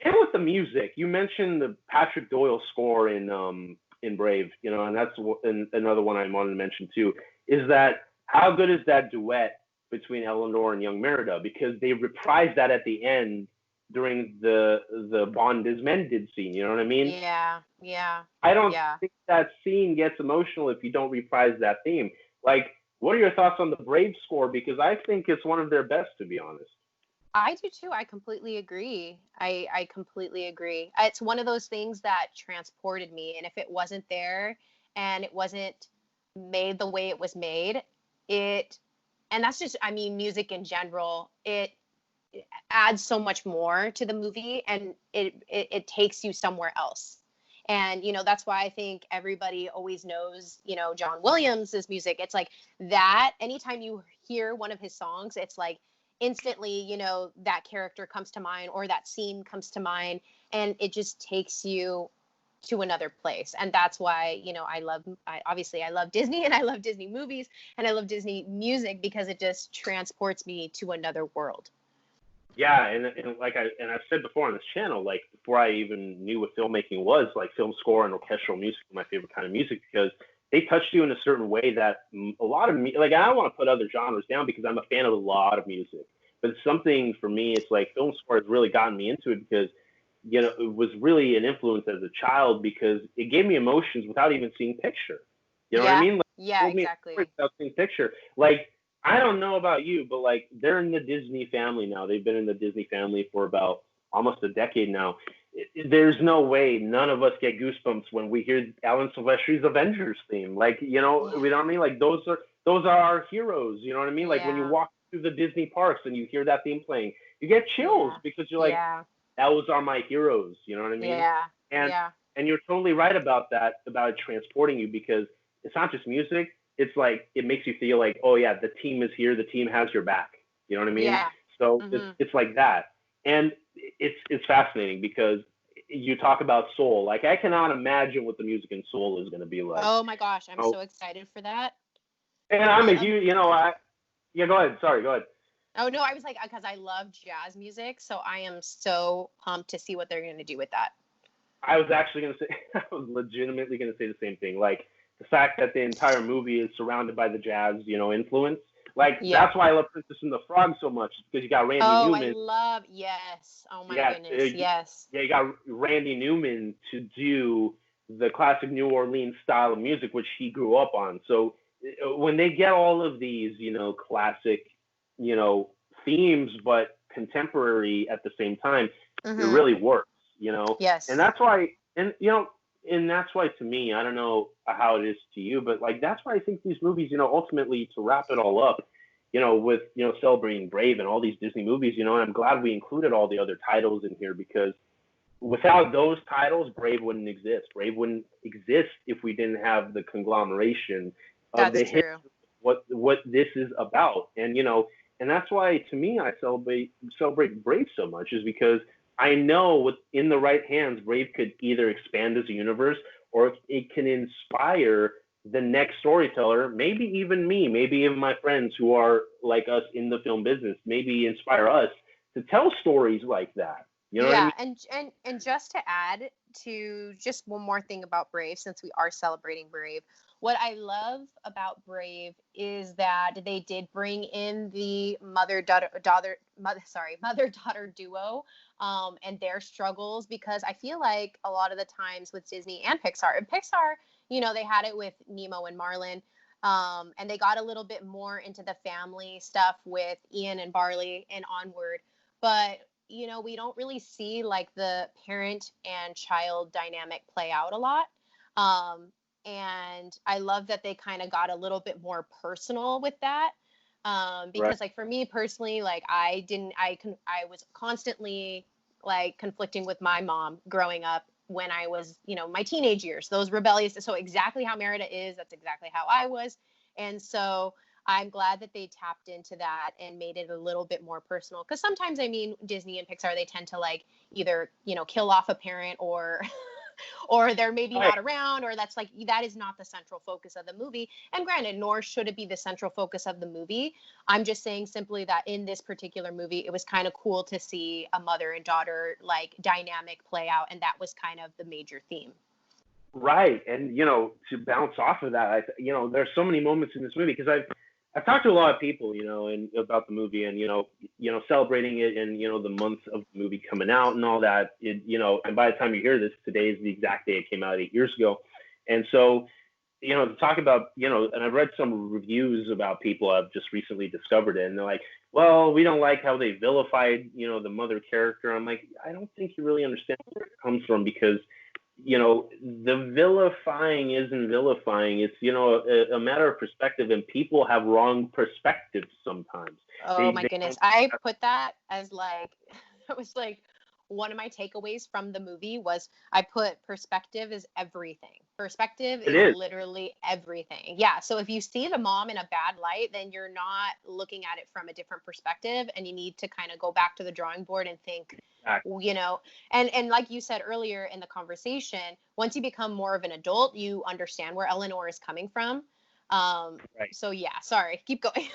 and with the music, you mentioned the Patrick Doyle score in Brave, and that's another one I wanted to mention too. Is that how good is that duet between Eleanor and young Merida? Because they reprised that at the end during the Bond is Mended scene. You know what I mean? Yeah. Yeah. I don't Yeah. think that scene gets emotional if you don't reprise that theme. Like, what are your thoughts on the Brave score? Because I think it's one of their best, to be honest. I do too. I completely agree. I completely agree. It's one of those things that transported me. And if it wasn't there and it wasn't made the way it was made, it, and that's just, I mean, music in general, it adds so much more to the movie and it takes you somewhere else. And, that's why I think everybody always knows, John Williams's music. It's like that anytime you hear one of his songs, it's like instantly, that character comes to mind or that scene comes to mind and it just takes you to another place. And that's why, obviously I love Disney and I love Disney movies and I love Disney music because it just transports me to another world. Yeah, and like I've said before on this channel, like before I even knew what filmmaking was, like film score and orchestral music were my favorite kind of music because they touched you in a certain way that a lot of like I don't want to put other genres down because I'm a fan of a lot of music, but it's something for me. It's like film score has really gotten me into it because it was really an influence as a child because it gave me emotions without even seeing picture. You know what I Yeah. mean? Like, it Yeah, told me a story exactly. without seeing picture. Like I don't know about you, but like they're in the Disney family now. They've been in the Disney family for about almost a decade now. There's no way none of us get goosebumps when we hear Alan Silvestri's Avengers theme. Like, Yeah. we know what I mean? Like those are our heroes. You know what I mean? Like when you Yeah. walk through the Disney parks and you hear that theme playing, you get chills Yeah. because you're like, Yeah. those are my heroes. You know what I mean? Yeah. And Yeah. and you're totally right about that, about it transporting you because it's not just music. It's like it makes you feel like, oh yeah, the team is here, the team has your back. You know what I mean? Yeah. So it's Mhm. it's like that, and it's fascinating because you talk about soul. Like I cannot imagine what the music in Soul is going to be like. Oh my gosh, I'm Oh, so excited for that. and I'm a The huge, yeah. Go ahead. Sorry, go ahead. Oh no, I was like because I love jazz music, so I am so pumped to see what they're going to do with that. I was actually going to say, I was legitimately going to say the same thing. Like the fact that the entire movie is surrounded by the jazz, influence. Like Yeah. that's why I love Princess and the Frog so much because you got Randy Oh, I Newman. love, yes. Oh my Yeah, goodness. Yes. yeah, you got Randy Newman to do the classic New Orleans style of music, which he grew up on. So when they get all of these, classic, you know, themes, but contemporary at the same time, it Mhm. really works. And Yes. that's why, and that's why to me, I don't know how it is to you, but like that's why I think these movies, ultimately to wrap it all up, with celebrating Brave and all these Disney movies, and I'm glad we included all the other titles in here because without those titles, Brave wouldn't exist. Brave wouldn't exist if we didn't have the conglomeration of That's the history true. of what this is about. And that's why to me I celebrate Brave so much is because I know with in the right hands, Brave could either expand as a universe or it can inspire the next storyteller, maybe even me, maybe even my friends who are like us in the film business, maybe inspire us to tell stories like that. You know what I Yeah, mean? and just to add to just one more thing about Brave, since we are celebrating Brave, what I love about Brave is that they did bring in the mother daughter duo, and their struggles, because I feel like a lot of the times with Disney and Pixar, they had it with Nemo and Marlin. And they got a little bit more into the family stuff with Ian and Barley and Onward. But we don't really see like the parent and child dynamic play out a lot. And I love that they kind of got a little bit more personal with that. Right. Because like for me personally, like I was constantly like conflicting with my mom growing up when I was, my teenage years, those rebellious. So exactly how Merida is, that's exactly how I was. And so I'm glad that they tapped into that and made it a little bit more personal. Because sometimes, I mean, Disney and Pixar, they tend to like either, kill off a parent or or they're maybe Right. not around, or that is not the central focus of the movie. And granted, nor should it be the central focus of the movie. I'm just saying simply that in this particular movie, it was kind of cool to see a mother and daughter like dynamic play out. And that was kind of the major theme. Right. And, to bounce off of that, there's so many moments in this movie because I've talked to a lot of people, and about the movie and, celebrating it and, the month of the movie coming out and all that, and by the time you hear this, today is the exact day it came out 8 years ago. And so, to talk about, and I've read some reviews about people I've just recently discovered it, and they're like, well, we don't like how they vilified, the mother character. I'm like, I don't think you really understand where it comes from because the vilifying isn't vilifying. It's, a matter of perspective, and people have wrong perspectives sometimes. Oh my They goodness. don't. I put that as like, it was like one of my takeaways from the movie was I put perspective is everything. Perspective It is is. literally everything. Yeah. So if you see the mom in a bad light, then you're not looking at it from a different perspective, and you need to kind of go back to the drawing board and think, you know, and like you said earlier in the conversation, once you become more of an adult, you understand where Eleanor is coming from. Right. So yeah, sorry, keep going.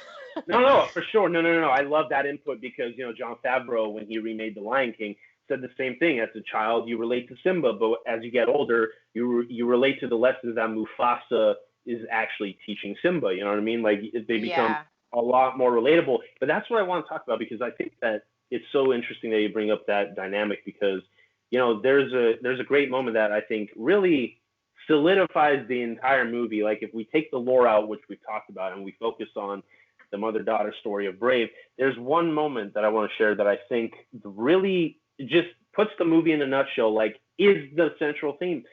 No, no, for sure. No, no, no, no. I love that input because, Jon Favreau, when he remade The Lion King, said the same thing. As a child, you relate to Simba, but as you get older, you relate to the lessons that Mufasa is actually teaching Simba. You know what I mean? Like they become Yeah. a lot more relatable. But that's what I want to talk about because I think that it's so interesting that you bring up that dynamic because, there's a great moment that I think really solidifies the entire movie. Like if we take the lore out, which we've talked about, and we focus on the mother-daughter story of Brave, there's one moment that I want to share that I think really just puts the movie in a nutshell, like is the central theme,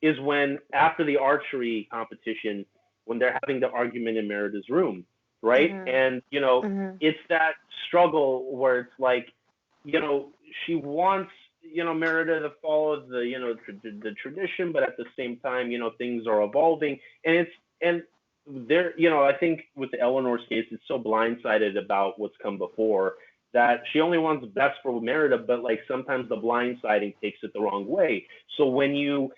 is when after the archery competition, when they're having the argument in Merida's room, right? Mhm. And, Mhm. it's that struggle where it's like, she wants, Merida to follow the, the tradition, but at the same time, things are evolving. And there, I think with Eleanor's case, it's so blindsided about what's come before that she only wants best for Merida, but like sometimes the blindsiding takes it the wrong way. So when you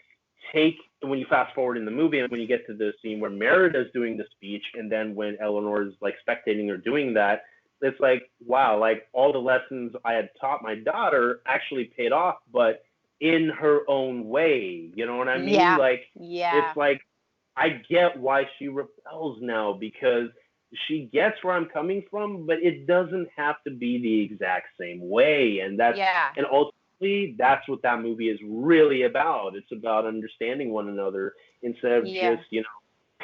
fast forward in the movie and when you get to the scene where Merida's doing the speech, and then when Eleanor's like spectating her doing that, it's like, wow, like all the lessons I had taught my daughter actually paid off, but in her own way. You know what I mean? Yeah. Like, it's Yeah. like, I get why she rebels now because she gets where I'm coming from, but it doesn't have to be the exact same way. Yeah. And ultimately, that's what that movie is really about. It's about understanding one another instead of Yeah. just,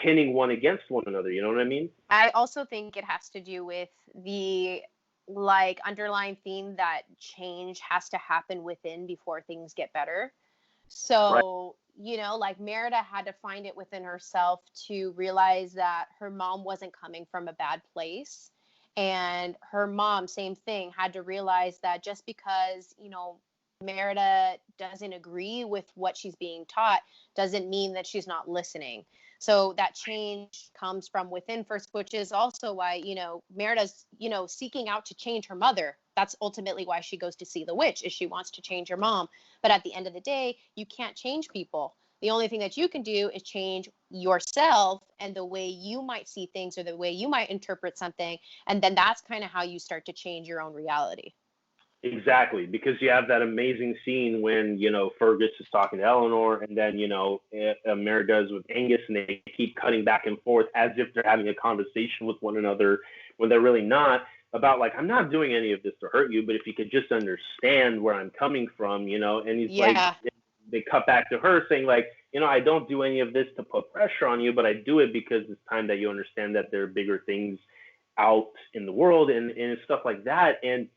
pinning one against one another. You know what I mean? I also think it has to do with the like underlying theme that change has to happen within before things get better. Right. So, like Merida had to find it within herself to realize that her mom wasn't coming from a bad place. And her mom, same thing, had to realize that just because, Merida doesn't agree with what she's being taught doesn't mean that she's not listening. So that change comes from within first, which is also why, Merida's, seeking out to change her mother. That's ultimately why she goes to see the witch, is she wants to change her mom. But at the end of the day, you can't change people. The only thing that you can do is change yourself and the way you might see things or the way you might interpret something. And then that's kind of how you start to change your own reality. Exactly, because you have that amazing scene when, Fergus is talking to Eleanor, and then, Merida's with Angus, and they keep cutting back and forth as if they're having a conversation with one another when they're really not, about like, I'm not doing any of this to hurt you, but if you could just understand where I'm coming from, and he's like, they cut back to her saying like, I don't do any of this to put pressure on you, but I do it because it's time that you understand that there are bigger things out in the world and stuff like that. And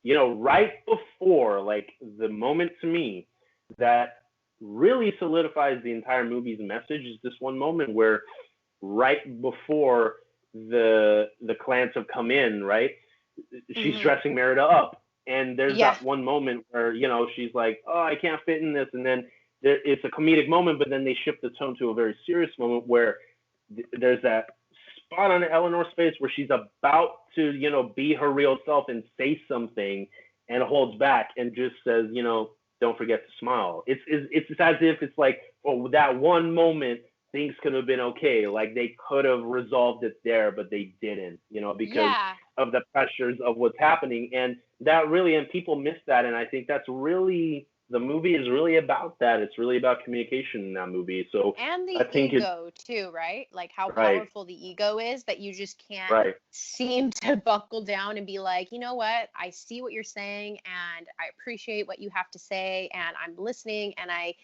right before, like, the moment to me that really solidifies the entire movie's message is this one moment where right before the clans have come in, right? She's dressing Merida up. And there's that one moment where, she's like, oh, I can't fit in this. And then it's a comedic moment, but then they shift the tone to a very serious moment where there's that spot on Eleanor's face where she's about to, be her real self and say something, and holds back and just says, don't forget to smile. It's as if it's like, oh, that one moment things could have been okay. Like they could have resolved it there, but they didn't, because of the pressures of what's happening. And that really, and people miss that. And I think that's really, the movie is really about that. It's really about communication in that movie. So and the ego too, right? Like how powerful the ego is, that you just can't seem to buckle down and be like, you know what? I see what you're saying and I appreciate what you have to say and I'm listening and I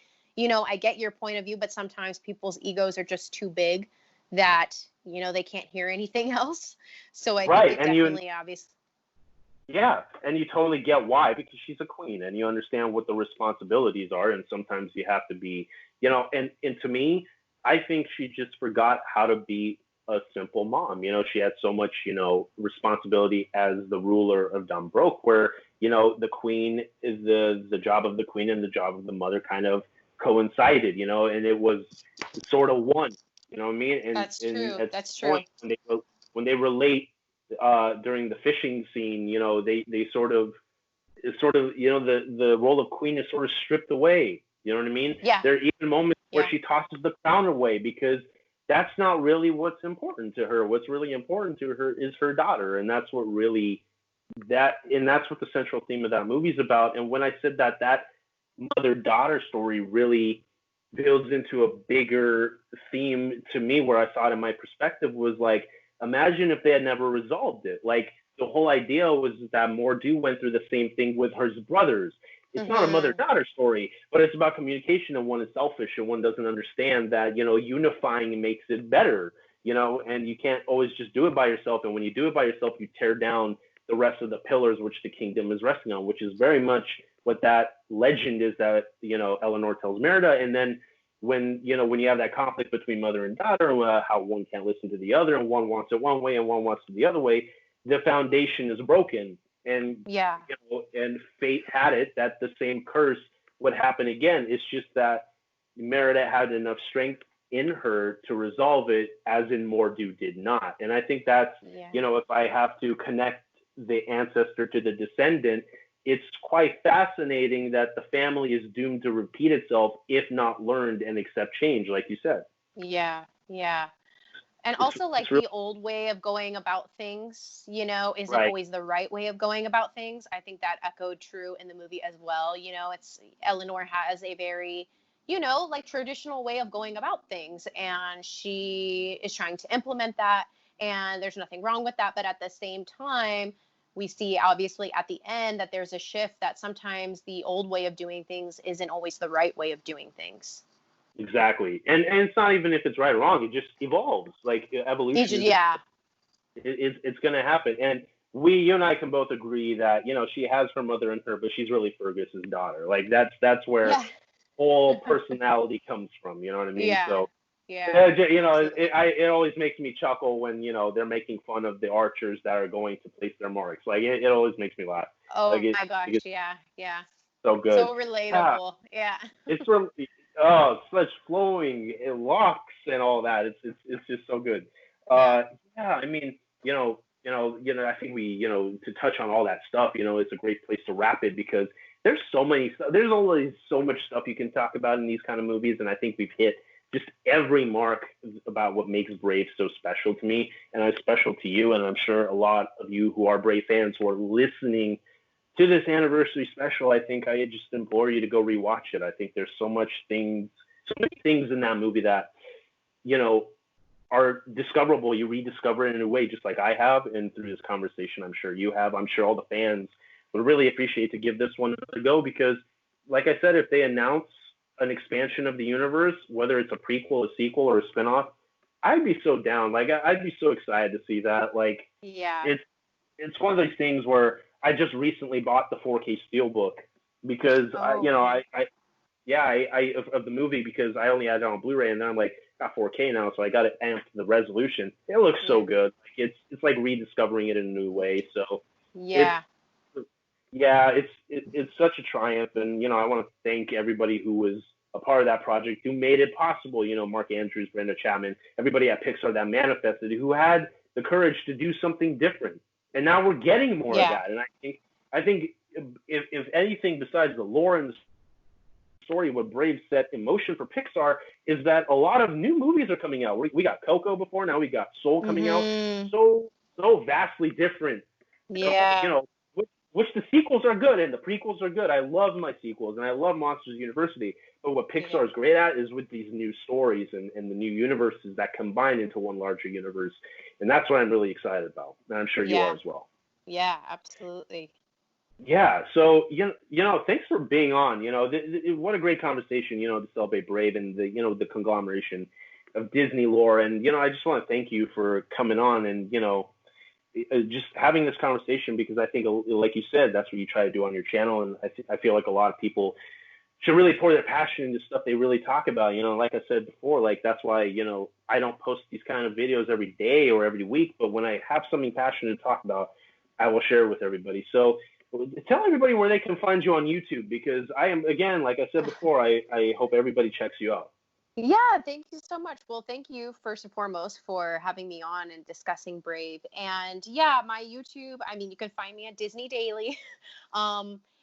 get your point of view, but sometimes people's egos are just too big that, they can't hear anything else. So I think it definitely obvious. Yeah, and you totally get why, because she's a queen and you understand what the responsibilities are, and sometimes you have to be, and to me, I think she just forgot how to be a simple mom. She had so much, responsibility as the ruler of Dunbrook, where, the queen is the job of the queen and the job of the mother kind of coincided, and it was sort of one, you know what I mean? And that's true. That's true. When they relate during the fishing scene, they sort of, the role of queen is sort of stripped away. You know what I mean? Yeah. There are even moments where she tosses the crown away because that's not really what's important to her. What's really important to her is her daughter, and that's what really that's what the central theme of that movie is about. And when I said that mother-daughter story really builds into a bigger theme to me, where I saw it in my perspective, was like, imagine if they had never resolved it. Like, the whole idea was that Mor'du went through the same thing with her brothers. It's not a mother-daughter story, but it's about communication, and one is selfish and one doesn't understand that, unifying makes it better, and you can't always just do it by yourself. And when you do it by yourself, you tear down the rest of the pillars which the kingdom is resting on, which is very much what that legend is that, Eleanor tells Merida. And then when you have that conflict between mother and daughter, how one can't listen to the other and one wants it one way and one wants it the other way, the foundation is broken. And, and fate had it that the same curse would happen again. It's just that Merida had enough strength in her to resolve it, as in Mor'du did not. And I think that's, if I have to connect the ancestor to the descendant, it's quite fascinating that the family is doomed to repeat itself if not learned and accept change, like you said. Yeah. And also, like, the old way of going about things, isn't always the right way of going about things. I think that echoed true in the movie as well. It's Eleanor has a very, like, traditional way of going about things, and she is trying to implement that, and there's nothing wrong with that. But at the same time, we see obviously at the end that there's a shift, that sometimes the old way of doing things isn't always the right way of doing things. Exactly. And it's not even if it's right or wrong, it just evolves. Like, evolution it's going to happen. And you and I can both agree that, she has her mother in her, but she's really Fergus's daughter. Like, that's where whole personality comes from, you know what I mean? So it always makes me chuckle when, they're making fun of the archers that are going to place their marks. Like, it always makes me laugh. Oh, like, my gosh. Yeah. So good. So relatable. Yeah. It's really, such flowing locks and all that. It's just so good. I mean, I think we, to touch on all that stuff, it's a great place to wrap it, because there's always so much stuff you can talk about in these kind of movies, and I think we've hit just every mark about what makes Brave so special to me, and it's special to you, and I'm sure a lot of you who are Brave fans who are listening to this anniversary special. I think I just implore you to go rewatch it. I think there's so many things in that movie that, you know, are discoverable. You rediscover it in a way, just like I have, and through this conversation, I'm sure you have. I'm sure all the fans would really appreciate to give this one a go because, like I said, if they announce an expansion of the universe, whether it's a prequel, a sequel, or a spinoff, I'd be so down. Like I'd be so excited to see that. Like Yeah. it's one of those things where I just recently bought the 4K Steelbook because of the movie because I only had it on Blu-ray and then I'm like got 4K now, so I got it amped the resolution. It looks so good. Like it's like rediscovering it in a new way. So yeah. It's such a triumph, and you know I want to thank everybody who was a part of that project, who made it possible. You know, Mark Andrews, Brenda Chapman, everybody at Pixar that manifested, who had the courage to do something different. And now we're getting more of that. And I think if anything besides the lore and the story, what Brave set in motion for Pixar is that a lot of new movies are coming out. We got Coco before, now we got Soul coming out. So vastly different. Yeah. You know, which the sequels are good and the prequels are good. I love my sequels and I love Monsters University. But what Pixar is great at is with these new stories and the new universes that combine into one larger universe. And that's what I'm really excited about. And I'm sure you are as well. Yeah, absolutely. Yeah. So, you know, thanks for being on. You know, what a great conversation, you know, to celebrate Brave and the conglomeration of Disney lore. And, you know, I just want to thank you for coming on and, you know, just having this conversation because I think, like you said, that's what you try to do on your channel. And I feel like a lot of people should really pour their passion into stuff they really talk about. You know, like I said before, like that's why, you know, I don't post these kind of videos every day or every week, but when I have something passionate to talk about, I will share it with everybody. So tell everybody where they can find you on YouTube because I am, again, like I said before, I hope everybody checks you out. Yeah, thank you so much. Well, thank you first and foremost for having me on and discussing Brave. And yeah, my YouTube, I mean, you can find me at Disney Daily.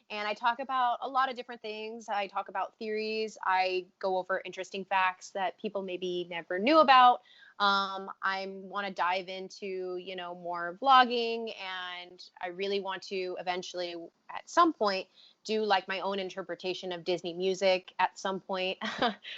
And I talk about a lot of different things. I talk about theories. I go over interesting facts that people maybe never knew about. I want to dive into, you know, more vlogging, and I really want to eventually, at some point, do like my own interpretation of Disney music at some point,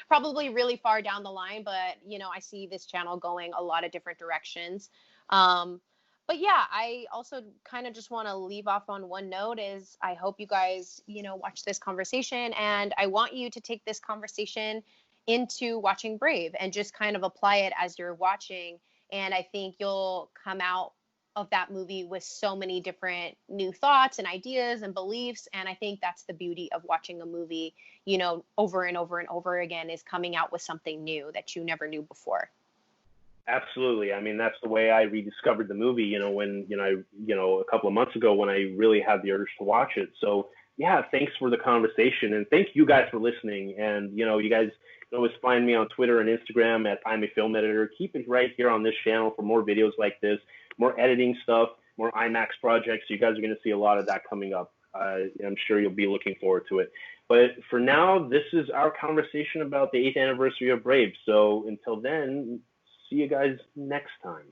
probably really far down the line. But, you know, I see this channel going a lot of different directions. But yeah, I also kind of just want to leave off on one note is I hope you guys, you know, watch this conversation, and I want you to take this conversation into watching Brave and just kind of apply it as you're watching. And I think you'll come out of that movie with so many different new thoughts and ideas and beliefs. And I think that's the beauty of watching a movie, you know, over and over and over again, is coming out with something new that you never knew before. Absolutely. I mean, that's the way I rediscovered the movie, you know, when, a couple of months ago when I really had the urge to watch it. So yeah, thanks for the conversation, and thank you guys for listening. And, you know, you guys can always find me on Twitter and Instagram at I'm a Film Editor. Keep it right here on this channel for more videos like this, more editing stuff, more IMAX projects. You guys are going to see a lot of that coming up. I'm sure you'll be looking forward to it. But for now, this is our conversation about the 8th anniversary of Brave. So until then, see you guys next time.